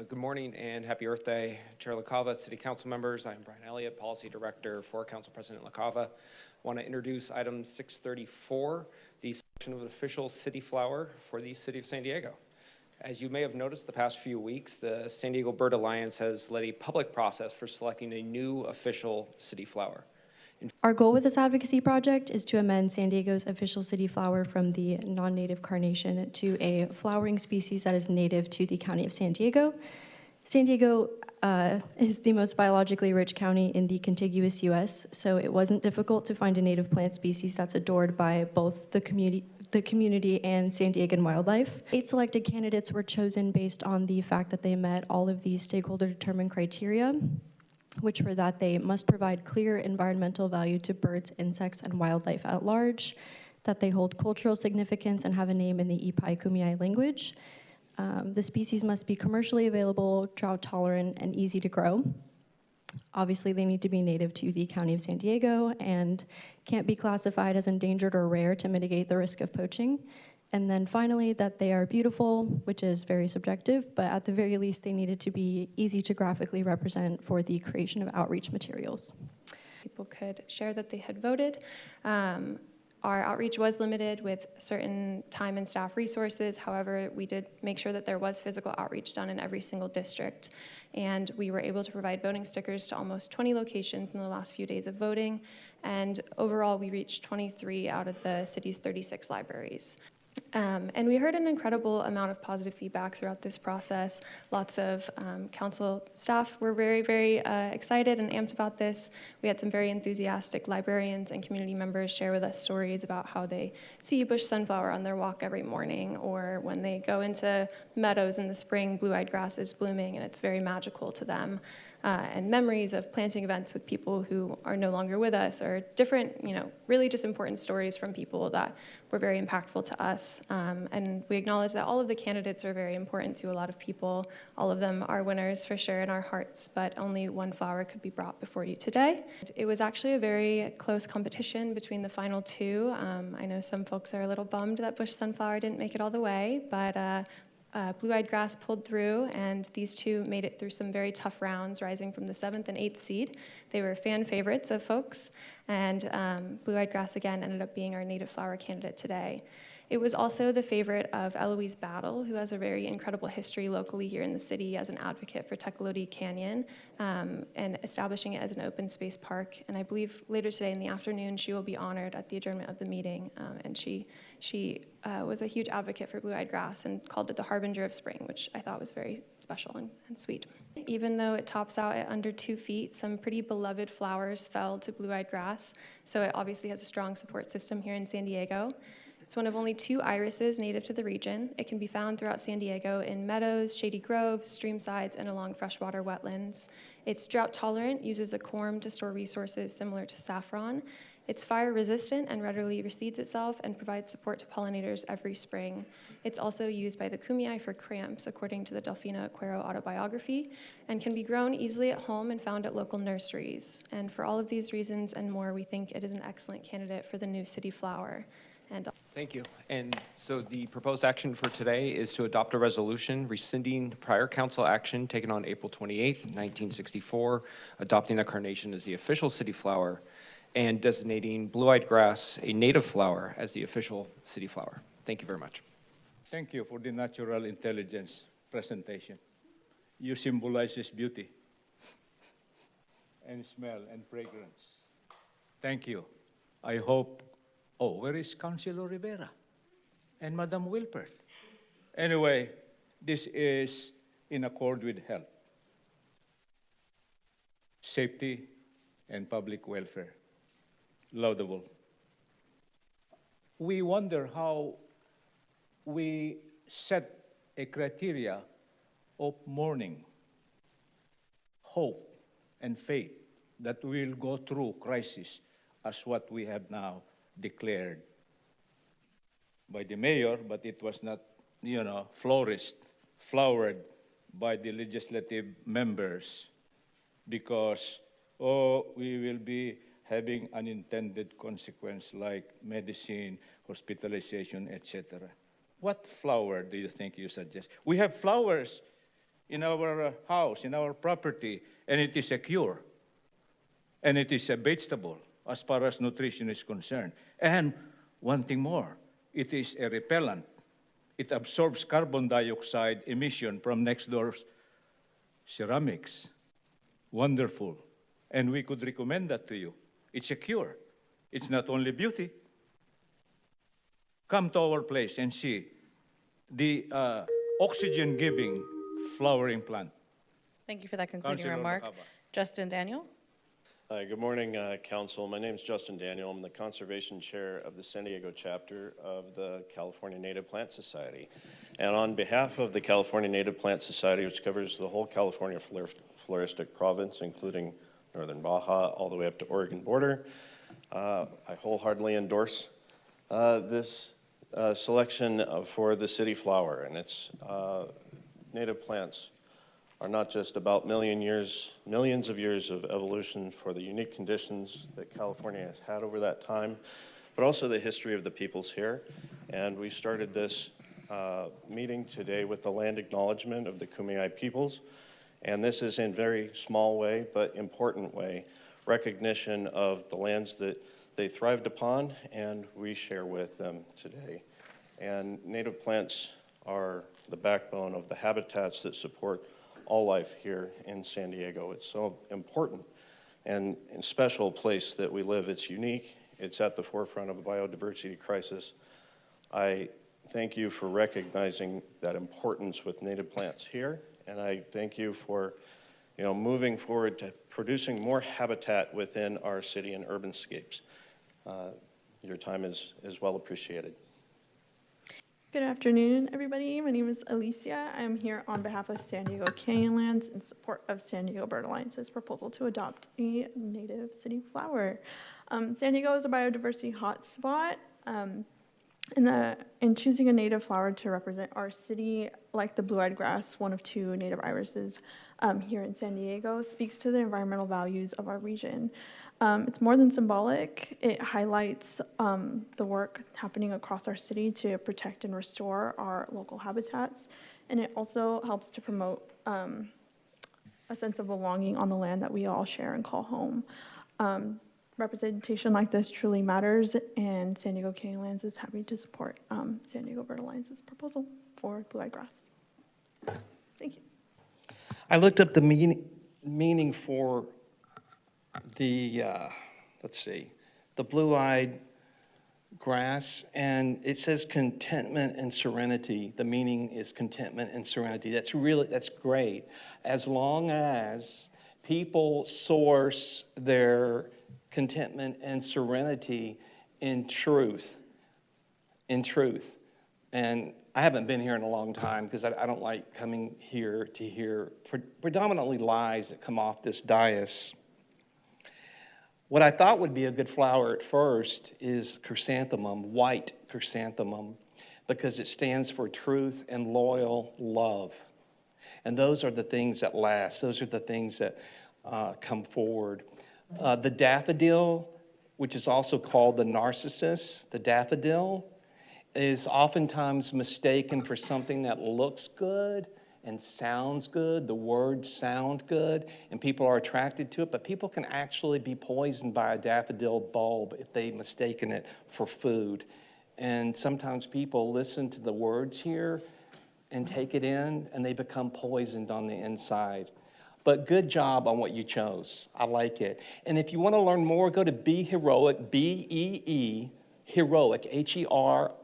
Good morning and happy Earth Day, Chair LaCava, City Council members. I'm Brian Elliott, Policy Director for Council President LaCava. I want to introduce item 634, the selection of an official city flower for the City of San Diego. As you may have noticed the past few weeks, the San Diego Bird Alliance has led a public process for selecting a new official city flower. Our goal with this advocacy project is to amend San Diego's official city flower from the non-native carnation to a flowering species that is native to the county of San Diego. San Diego is the most biologically rich county in the contiguous U.S., so it wasn't difficult to find a native plant species that's adored by both the community and San Diegan wildlife. 8 selected candidates were chosen based on the fact that they met all of the stakeholder-determined criteria, which were that they must provide clear environmental value to birds, insects, and wildlife at large, that they hold cultural significance and have a name in the Ipai Kumeyaay language. The species must be commercially available, drought tolerant, and easy to grow. Obviously, they need to be native to the county of San Diego and can't be classified as endangered or rare to mitigate the risk of poaching. And then finally, that they are beautiful, which is very subjective, but at the very least, they needed to be easy to graphically represent for the creation of outreach materials. People could share that they had voted. Our outreach was limited with certain time and staff resources. However, we did make sure that there was physical outreach done in every single district. And we were able to provide voting stickers to almost 20 locations in the last few days of voting. And overall, we reached 23 out of the city's 36 libraries. And we heard an incredible amount of positive feedback throughout this process. Lots of council staff were very, very excited and amped about this. We had some very enthusiastic librarians and community members share with us stories about how they see bush sunflower on their walk every morning, or when they go into meadows in the spring, blue-eyed grass is blooming, and it's very magical to them. And memories of planting events with people who are no longer with us, or different, really just important stories from people that were very impactful to us. And we acknowledge that all of the candidates are very important to a lot of people. All of them are winners for sure in our hearts, but only one flower could be brought before you today. It was actually a very close competition between the final 2. I know some folks are a little bummed that bush sunflower didn't make it all the way, but blue-eyed grass pulled through, and these 2 made it through some very tough rounds, rising from the 7th and 8th seed. They were fan favorites of folks, and blue-eyed grass again ended up being our native flower candidate today. It was also the favorite of Eloise Battle, who has a very incredible history locally here in the city as an advocate for Tecolote Canyon and establishing it as an open space park. And I believe later today in the afternoon, she will be honored at the adjournment of the meeting. And she was a huge advocate for blue-eyed grass and called it the harbinger of spring, which I thought was very special and sweet. Even though it tops out at under 2 feet, some pretty beloved flowers fell to blue-eyed grass. So it obviously has a strong support system here in San Diego. It's one of only 2 irises native to the region. It can be found throughout San Diego in meadows, shady groves, stream sides, and along freshwater wetlands. It's drought tolerant, uses a corm to store resources similar to saffron. It's fire resistant and readily reseeds itself and provides support to pollinators every spring. It's also used by the Kumeyaay for cramps, according to the Delfina Aquero autobiography, and can be grown easily at home and found at local nurseries. And for all of these reasons and more, we think it is an excellent candidate for the new city flower. Thank you. And so the proposed action for today is to adopt a resolution rescinding prior council action taken on April 28th, 1964, adopting the carnation as the official city flower and designating blue-eyed grass, a native flower, as the official city flower. Thank you very much. Thank you for the natural intelligence presentation. You symbolizes beauty and smell and fragrance. Thank you. I hope. Oh, where is Councilor Rivera and Madam Wilpert? Anyway, this is in accord with health, safety, and public welfare. Laudable. We wonder how we set a criteria of mourning, hope, and faith that we will go through crisis as what we have now declared by the mayor, but it was not, flowered by the legislative members because, we will be having unintended consequence like medicine, hospitalization, etc. What flower do you think you suggest? We have flowers in our house, in our property, and it is secure. And it is a vegetable as far as nutrition is concerned. And one thing more, it is a repellent. It absorbs carbon dioxide emission from next door's ceramics. Wonderful. And we could recommend that to you. It's secure. It's not only beauty. Come to our place and see the oxygen-giving flowering plant. Thank you for that concluding Councilor remark. Lacaba. Justin Daniel? Hi, good morning, Council. My name is Justin Daniel. I'm the Conservation Chair of the San Diego chapter of the California Native Plant Society. And on behalf of the California Native Plant Society, which covers the whole California floristic province, including northern Baja, all the way up to Oregon border, I wholeheartedly endorse this selection for the city flower. And it's native plants are not just about millions of years of evolution for the unique conditions that California has had over that time, but also the history of the peoples here. And we started this meeting today with the land acknowledgement of the Kumeyaay peoples. And this is in very small way, but important way, recognition of the lands that they thrived upon and we share with them today. And native plants are the backbone of the habitats that support all life here in San Diego. It's so important and special place that we live. It's unique. It's at the forefront of a biodiversity crisis. I thank you for recognizing that importance with native plants here, and I thank you for moving forward to producing more habitat within our city and urbanscapes. Your time is well appreciated. Good afternoon, everybody. My name is Alicia. I'm here on behalf of San Diego Canyonlands in support of San Diego Bird Alliance's proposal to adopt a native city flower. San Diego is a biodiversity hotspot, and choosing a native flower to represent our city, like the blue-eyed grass, one of 2 native irises here in San Diego, speaks to the environmental values of our region. It's more than symbolic. It highlights the work happening across our city to protect and restore our local habitats, and it also helps to promote a sense of belonging on the land that we all share and call home. Representation like this truly matters, and San Diego Canyonlands is happy to support San Diego Bird Alliance's proposal for blue-eyed grass. Thank you. I looked up the meaning for the, the blue-eyed grass, and it says contentment and serenity. The meaning is contentment and serenity. That's great. As long as people source their contentment and serenity in truth. And I haven't been here in a long time because I don't like coming here to hear predominantly lies that come off this dais. What I thought would be a good flower at first is chrysanthemum, white chrysanthemum, because it stands for truth and loyal love. And those are the things that last. Those are the things that come forward. The daffodil, which is also called the narcissus, the daffodil, is oftentimes mistaken for something that looks good and sounds good. The words sound good, and people are attracted to it, but people can actually be poisoned by a daffodil bulb if they've mistaken it for food. And sometimes people listen to the words here and take it in, and they become poisoned on the inside. But good job on what you chose. I like it. And if you want to learn more, go to Be Heroic, B-E-E, Heroic, HEROIC.com,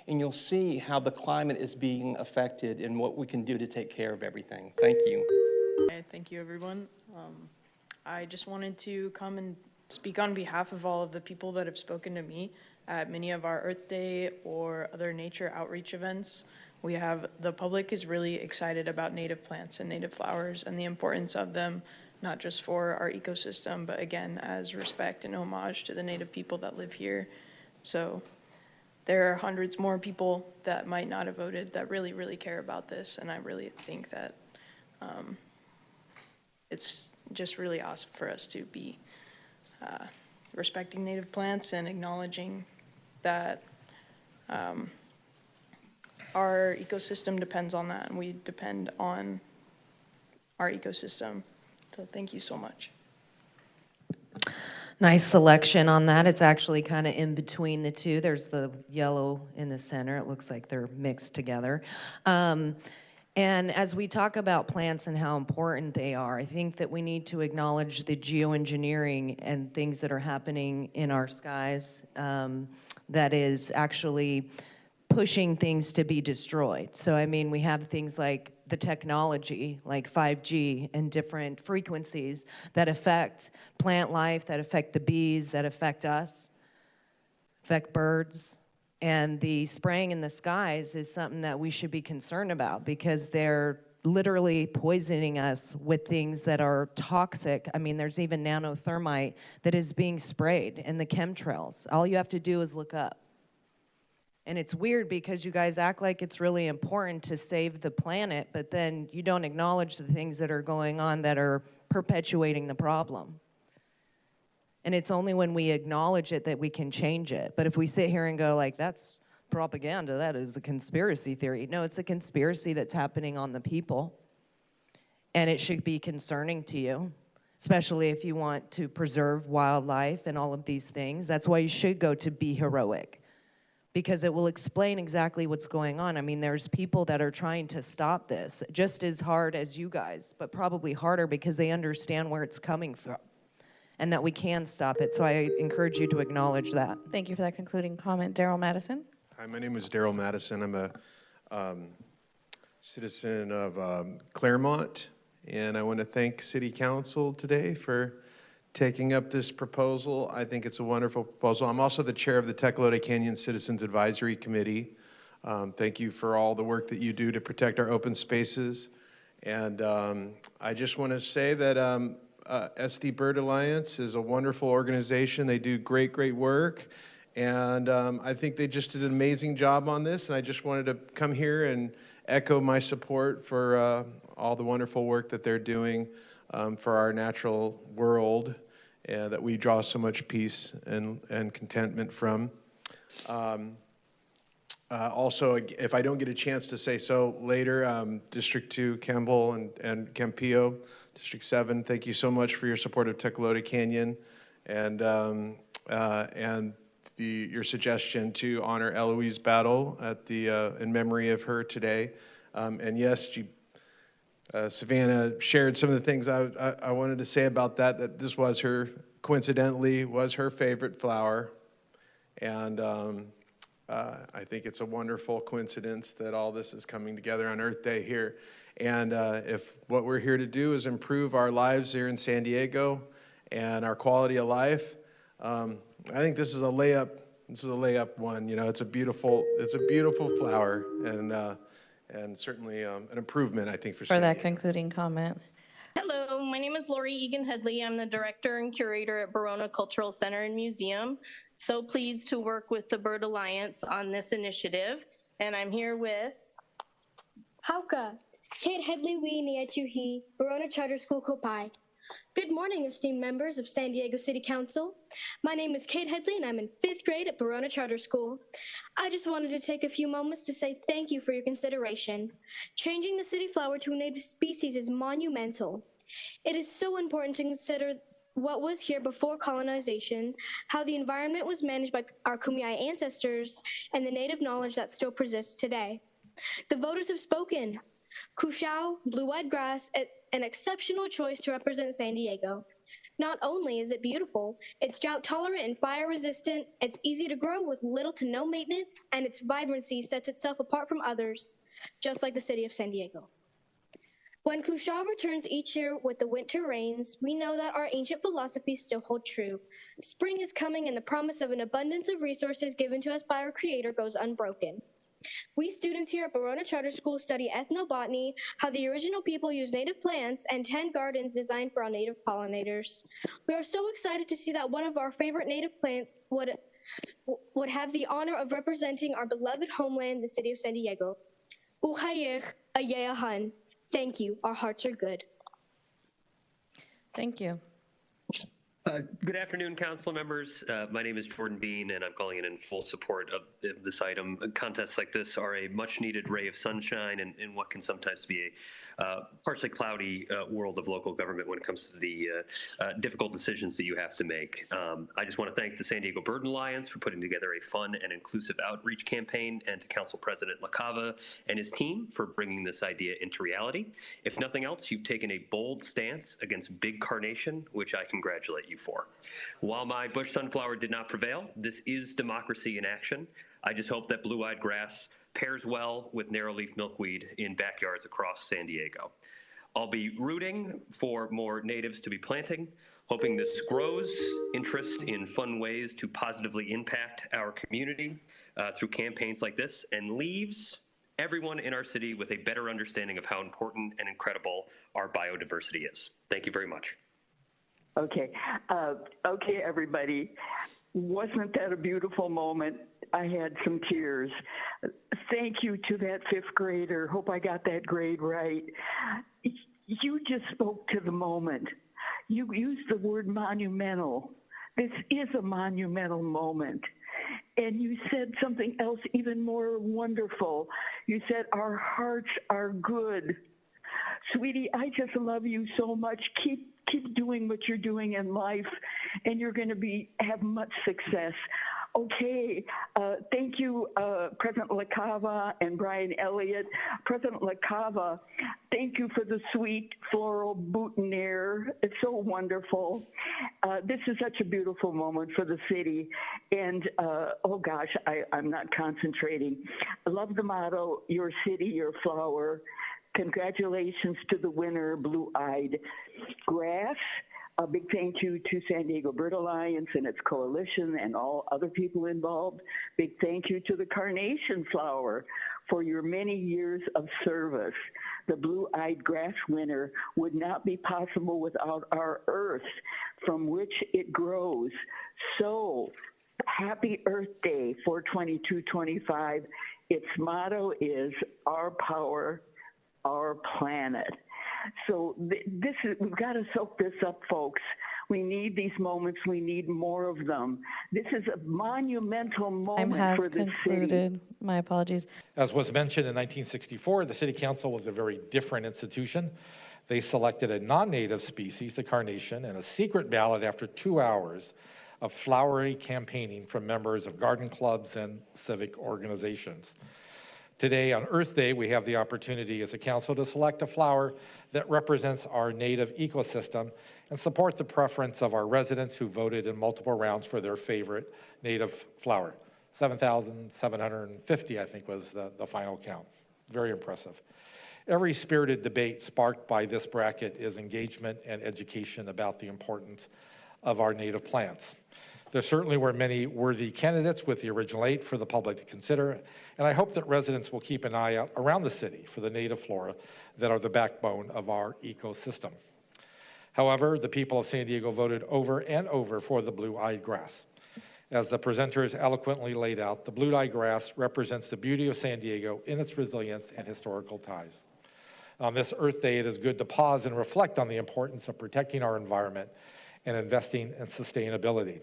and you'll see how the climate is being affected and what we can do to take care of everything. Thank you. Hey, thank you, everyone. I just wanted to come and speak on behalf of all of the people that have spoken to me at many of our Earth Day or other nature outreach events. The public is really excited about native plants and native flowers and the importance of them, not just for our ecosystem, but again, as respect and homage to the native people that live here. So there are hundreds more people that might not have voted that really, really care about this. And I really think that it's just really awesome for us to be respecting native plants and acknowledging that our ecosystem depends on that, and we depend on our ecosystem. So thank you so much. Nice selection on that. It's actually kind of in between the two. There's the yellow in the center. It looks like they're mixed together. And as we talk about plants and how important they are, I think that we need to acknowledge the geoengineering and things that are happening in our skies that is actually pushing things to be destroyed. So, I mean, we have things like the technology, like 5G and different frequencies that affect plant life, that affect the bees, that affect us, affect birds. And the spraying in the skies is something that we should be concerned about because they're literally poisoning us with things that are toxic. I mean, there's even nanothermite that is being sprayed in the chemtrails. All you have to do is look up. And it's weird because you guys act like it's really important to save the planet, but then you don't acknowledge the things that are going on that are perpetuating the problem. And it's only when we acknowledge it that we can change it. But if we sit here and go like, that's propaganda, that is a conspiracy theory. No, it's a conspiracy that's happening on the people. And it should be concerning to you, especially if you want to preserve wildlife and all of these things. That's why you should go to Be Heroic, because it will explain exactly what's going on. I mean, there's people that are trying to stop this just as hard as you guys, but probably harder because they understand where it's coming from and that we can stop it. So I encourage you to acknowledge that. Thank you for that concluding comment. Daryl Madison? Hi, my name is Daryl Madison. I'm a citizen of Claremont, and I want to thank City Council today for taking up this proposal. I think it's a wonderful proposal. I'm also the chair of the Tecolote Canyon Citizens Advisory Committee. Thank you for all the work that you do to protect our open spaces. And I just want to say that SD Bird Alliance is a wonderful organization. They do great work. And I think they just did an amazing job on this. And I just wanted to come here and echo my support for all the wonderful work that they're doing for our natural world that we draw so much peace and contentment from. Also, if I don't get a chance to say so later, District 2, Campbell and Campillo, District 7, thank you so much for your support of Tecolote Canyon and your suggestion to honor Eloise Battle at in memory of her today. And yes, Savannah shared some of the things I wanted to say about that this was coincidentally was her favorite flower. And I think it's a wonderful coincidence that all this is coming together on Earth Day here. And if what we're here to do is improve our lives here in San Diego and our quality of life, I think this is a layup. This is a layup one. You know, it's a beautiful flower, and certainly an improvement, I think, for San that Diego. concluding comment. Hello, my name is Lori Egan Headley. I'm the director and curator at Verona Cultural Center and Museum. So pleased to work with the Bird Alliance on this initiative. And I'm here with Hauka, Kate Headley Wee Nietuhi, Verona Charter School Kopai. Good morning, esteemed members of San Diego City Council. My name is Kate Headley, and I'm in 5th grade at Verona Charter School. I just wanted to take a few moments to say thank you for your consideration. Changing the city flower to a native species is monumental. It is so important to consider what was here before colonization, how the environment was managed by our Kumeyaay ancestors, and the native knowledge that still persists today. The voters have spoken. Cushaw blue-eyed grass is an exceptional choice to represent San Diego. Not only is it beautiful, it's drought-tolerant and fire-resistant, it's easy to grow with little to no maintenance, and its vibrancy sets itself apart from others, just like the city of San Diego. When Cushaw returns each year with the winter rains, we know that our ancient philosophies still hold true. Spring is coming, and the promise of an abundance of resources given to us by our Creator goes unbroken. We students here at Verona Charter School study ethnobotany, how the original people used native plants, and 10 gardens designed for our native pollinators. We are so excited to see that one of our favorite native plants would have the honor of representing our beloved homeland, the city of San Diego. Uhayich Ayayahan. Thank you. Our hearts are good. Thank you. Good afternoon, council members. My name is Jordan Bean, and I'm calling in full support of this item. Contests like this are a much-needed ray of sunshine in what can sometimes be a partially cloudy world of local government when it comes to the difficult decisions that you have to make. I just want to thank the San Diego Bird Alliance for putting together a fun and inclusive outreach campaign, and to Council President LaCava and his team for bringing this idea into reality. If nothing else, you've taken a bold stance against big carnation, which I congratulate you for. While my bush sunflower did not prevail, this is democracy in action. I just hope that blue-eyed grass pairs well with narrow-leaf milkweed in backyards across San Diego. I'll be rooting for more natives to be planting, hoping this grows interest in fun ways to positively impact our community through campaigns like this, and leaves everyone in our city with a better understanding of how important and incredible our biodiversity is. Thank you very much. Okay. Okay, everybody. Wasn't that a beautiful moment? I had some tears. Thank you to that fifth grader. Hope I got that grade right. You just spoke to the moment. You used the word monumental. This is a monumental moment. And you said something else even more wonderful. You said, our hearts are good. Sweetie, I just love you so much. Keep doing what you're doing in life, and you're going to have much success. Okay, thank you, President LaCava and Brian Elliott. President LaCava, thank you for the sweet floral boutonniere. It's so wonderful. This is such a beautiful moment for the city. And oh gosh, I'm not concentrating. I love the motto, your city, your flower. Congratulations to the winner, Blue-Eyed Grass. A big thank you to San Diego Bird Alliance and its coalition and all other people involved. Big thank you to the Carnation Flower for your many years of service. The Blue-Eyed Grass winner would not be possible without our earth from which it grows. So, happy Earth Day for 2225. Its motto is our power, our planet. So we've got to soak this up, folks. We need these moments. We need more of them. This is a monumental moment for the city. My apologies. As was mentioned in 1964, the City Council was a very different institution. They selected a non-native species, the carnation, and a secret ballot after 2 hours of flowery campaigning from members of garden clubs and civic organizations. Today, on Earth Day, we have the opportunity as a council to select a flower that represents our native ecosystem and support the preference of our residents who voted in multiple rounds for their favorite native flower. 7,750, I think, was the final count. Very impressive. Every spirited debate sparked by this bracket is engagement and education about the importance of our native plants. There certainly were many worthy candidates with the original 8 for the public to consider, and I hope that residents will keep an eye out around the city for the native flora that are the backbone of our ecosystem. However, the people of San Diego voted over and over for the blue-eyed grass. As the presenters eloquently laid out, the blue-eyed grass represents the beauty of San Diego in its resilience and historical ties. On this Earth Day, it is good to pause and reflect on the importance of protecting our environment and investing in sustainability.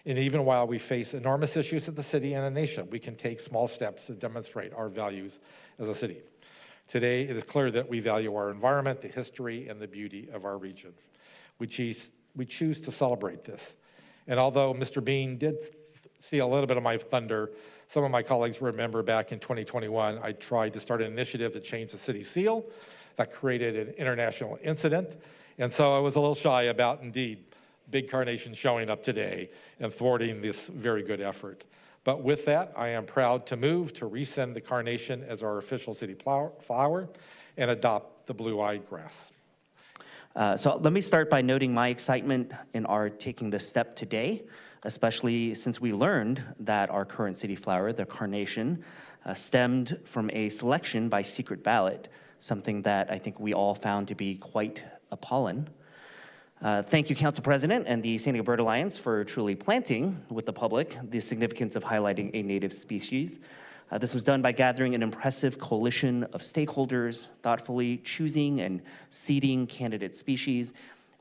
And even while we face enormous issues at the city and a nation, we can take small steps to demonstrate our values as a city. Today, it is clear that we value our environment, the history, and the beauty of our region. We choose to celebrate this. And although Mr. Bean did see a little bit of my thunder, some of my colleagues remember back in 2021, I tried to start an initiative to change the city seal that created an international incident. And so I was a little shy about, indeed, big carnation showing up today and thwarting this very good effort. But with that, I am proud to move to rescind the carnation as our official city flower and adopt the blue-eyed grass. So let me start by noting my excitement in our taking this step today, especially since we learned that our current city flower, the carnation, stemmed from a selection by secret ballot, something that I think we all found to be quite appalling. Thank you, Council President and the San Diego Bird Alliance for truly planting with the public the significance of highlighting a native species. This was done by gathering an impressive coalition of stakeholders, thoughtfully choosing and seeding candidate species,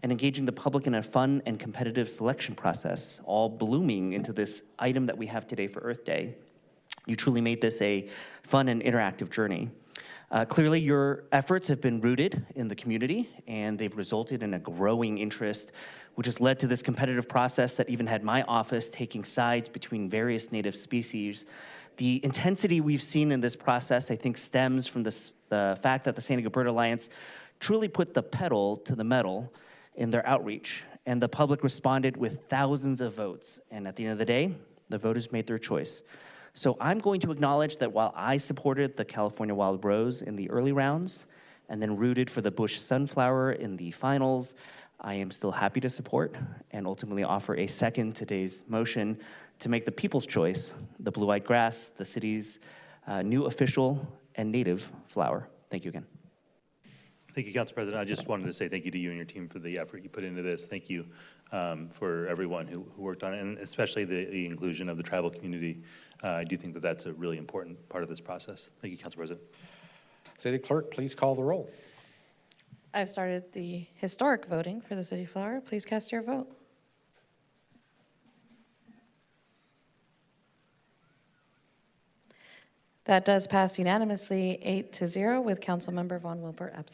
and engaging the public in a fun and competitive selection process, all blooming into this item that we have today for Earth Day. You truly made this a fun and interactive journey. Clearly, your efforts have been rooted in the community, and they've resulted in a growing interest, which has led to this competitive process that even had my office taking sides between various native species. The intensity we've seen in this process, I think, stems from the fact that the San Diego Bird Alliance truly put the pedal to the metal in their outreach, and the public responded with thousands of votes. And at the end of the day, the voters made their choice. So I'm going to acknowledge that while I supported the California Wild Rose in the early rounds and then rooted for the Bush Sunflower in the finals, I am still happy to support and ultimately offer a second today's motion to make the people's choice the blue-eyed grass, the city's new official and native flower. Thank you again. Thank you, Council President. I just wanted to say thank you to you and your team for the effort you put into this. Thank you for everyone who worked on it, and especially the inclusion of the tribal community. I do think that that's a really important part of this process. Thank you, Council President. City Clerk, please call the roll. I've started the historic voting for the city flower. Please cast your vote. That does pass unanimously 8-0 with Councilmember Von Wilbur absent.